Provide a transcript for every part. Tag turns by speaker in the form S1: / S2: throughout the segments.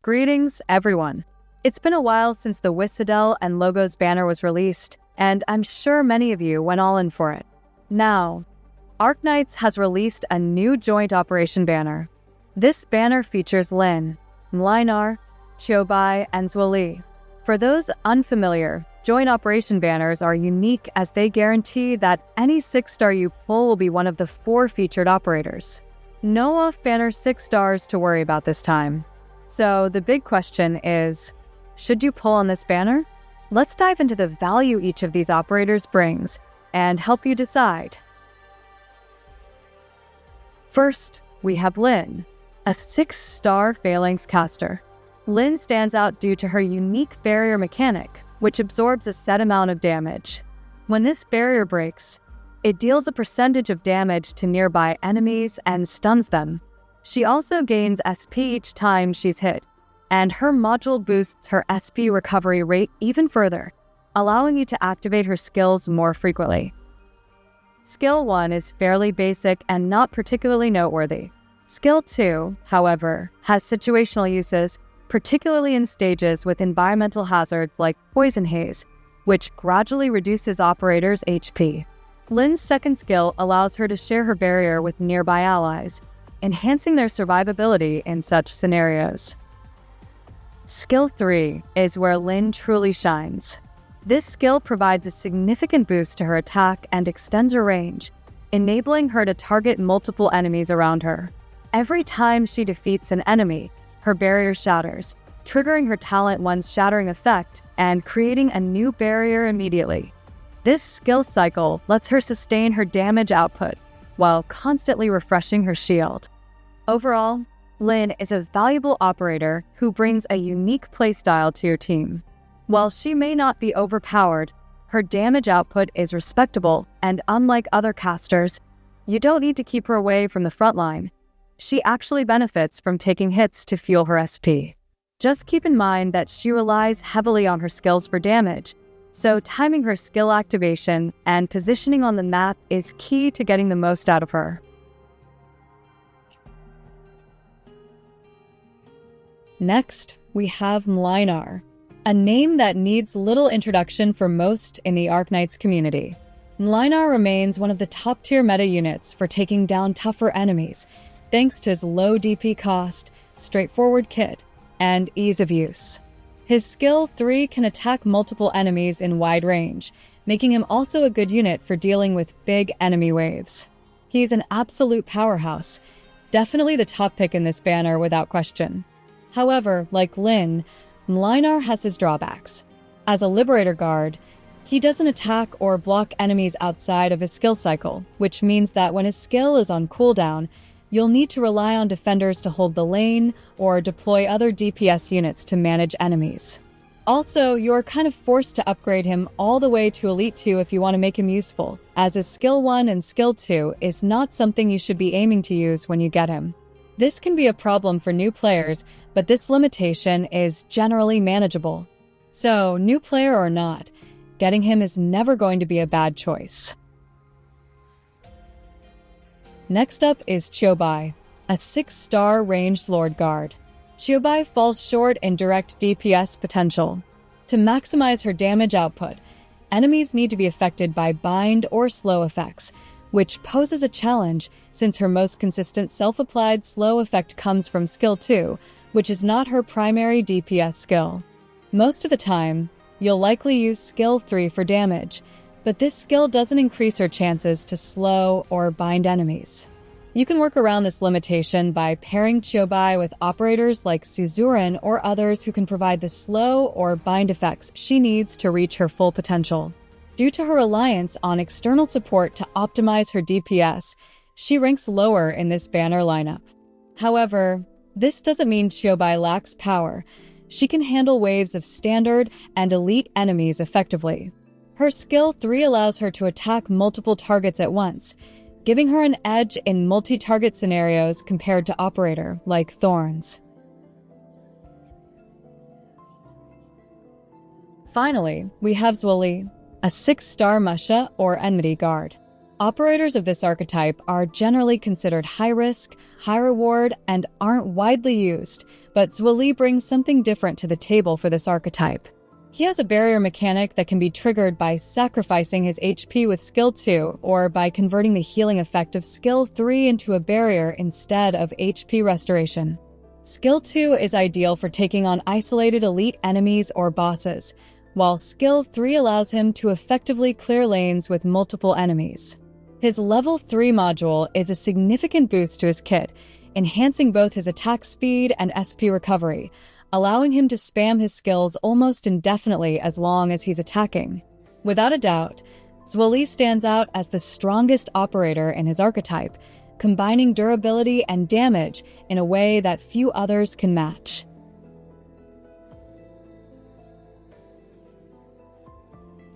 S1: Greetings, everyone. It's been a while since the Whistle and Logos banner was released, and I'm sure many of you went all in for it. Now, Arknights has released a new joint operation banner. This banner features Lin, Mlinar, Chobai, and Zwali. For those unfamiliar, joint operation banners are unique as they guarantee that any 6-star you pull will be one of the 4 featured operators. No off-banner 6 stars to worry about this time. So the big question is, should you pull on this banner? Let's dive into the value each of these operators brings and help you decide. First, we have Lin, a 6-star Phalanx caster. Lin stands out due to her unique barrier mechanic, which absorbs a set amount of damage. When this barrier breaks, it deals a percentage of damage to nearby enemies and stuns them. She also gains SP each time she's hit, and her module boosts her SP recovery rate even further, allowing you to activate her skills more frequently. Skill 1 is fairly basic and not particularly noteworthy. Skill 2, however, has situational uses, particularly in stages with environmental hazards like poison haze, which gradually reduces operators' HP. Lin's second skill allows her to share her barrier with nearby allies, enhancing their survivability in such scenarios. Skill 3 is where Lin truly shines. This skill provides a significant boost to her attack and extends her range, enabling her to target multiple enemies around her. Every time she defeats an enemy, her barrier shatters, triggering her talent 1's shattering effect and creating a new barrier immediately. This skill cycle lets her sustain her damage output while constantly refreshing her shield. Overall, Lin is a valuable operator who brings a unique playstyle to your team. While she may not be overpowered, her damage output is respectable, and unlike other casters, you don't need to keep her away from the front line. She actually benefits from taking hits to fuel her SP. Just keep in mind that she relies heavily on her skills for damage, so timing her skill activation and positioning on the map is key to getting the most out of her. Next, we have Mlinar, a name that needs little introduction for most in the Arknights community. Mlinar remains one of the top-tier meta units for taking down tougher enemies, thanks to his low DP cost, straightforward kit, and ease of use. His skill 3 can attack multiple enemies in wide range, making him also a good unit for dealing with big enemy waves. He's an absolute powerhouse, definitely the top pick in this banner without question. However, like Lin, Mlinar has his drawbacks. As a Liberator Guard, he doesn't attack or block enemies outside of his skill cycle, which means that when his skill is on cooldown, you'll need to rely on defenders to hold the lane or deploy other DPS units to manage enemies. Also, you're kind of forced to upgrade him all the way to Elite 2 if you want to make him useful, as his Skill 1 and Skill 2 is not something you should be aiming to use when you get him. This can be a problem for new players, but this limitation is generally manageable. So, new player or not, getting him is never going to be a bad choice. Next up is Chobai, a 6-star ranged Lord Guard. Chobai falls short in direct DPS potential. To maximize her damage output, enemies need to be affected by bind or slow effects, which poses a challenge since her most consistent self-applied slow effect comes from Skill 2, which is not her primary DPS skill. Most of the time, you'll likely use Skill 3 for damage, but this skill doesn't increase her chances to slow or bind enemies. You can work around this limitation by pairing Chobai with operators like Suzuran or others who can provide the slow or bind effects she needs to reach her full potential. Due to her reliance on external support to optimize her DPS, she ranks lower in this banner lineup. However, this doesn't mean Chobai lacks power. She can handle waves of standard and elite enemies effectively. Her skill 3 allows her to attack multiple targets at once, giving her an edge in multi-target scenarios compared to Operator like Thorns. Finally, we have Zwali, a 6-star Musha or Enmity Guard. Operators of this archetype are generally considered high risk, high reward, and aren't widely used, but Zhuoli brings something different to the table for this archetype. He has a barrier mechanic that can be triggered by sacrificing his HP with Skill 2 or by converting the healing effect of Skill 3 into a barrier instead of HP restoration. Skill 2 is ideal for taking on isolated elite enemies or bosses, while Skill 3 allows him to effectively clear lanes with multiple enemies. His Level 3 module is a significant boost to his kit, enhancing both his attack speed and SP recovery, allowing him to spam his skills almost indefinitely as long as he's attacking. Without a doubt, Zhuoli stands out as the strongest operator in his archetype, combining durability and damage in a way that few others can match.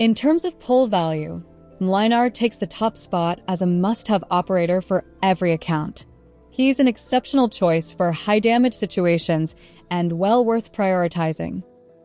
S1: In terms of pull value, Mlinar takes the top spot as a must-have operator for every account. He's an exceptional choice for high-damage situations and well worth prioritizing.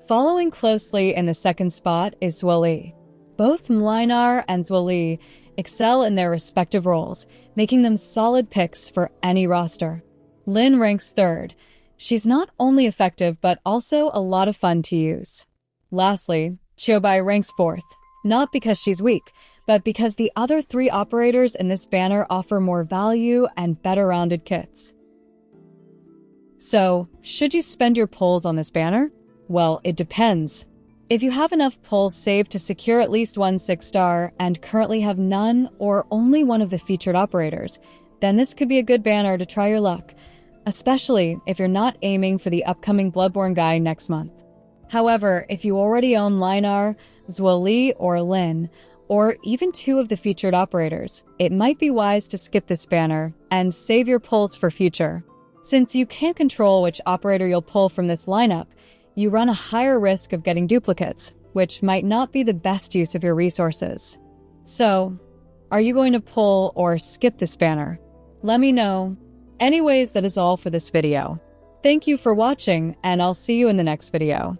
S1: Following closely in the second spot is Zhuoli. Both Mlinar and Zhuoli excel in their respective roles, making them solid picks for any roster. Lyn ranks third. She's not only effective, but also a lot of fun to use. Lastly, Qiubai ranks fourth, not because she's weak, but because the other three operators in this banner offer more value and better rounded kits. So, should you spend your pulls on this banner? Well, it depends. If you have enough pulls saved to secure at least one 6-star and currently have none or only one of the featured operators, then this could be a good banner to try your luck, especially if you're not aiming for the upcoming Bloodborne guy next month. However, if you already own Mlinar, Zhuoli, or Lyn, or even two of the featured operators, it might be wise to skip this banner and save your pulls for future. Since you can't control which operator you'll pull from this lineup, you run a higher risk of getting duplicates, which might not be the best use of your resources. So, are you going to pull or skip this banner? Let me know. Anyways, that is all for this video. Thank you for watching, and I'll see you in the next video.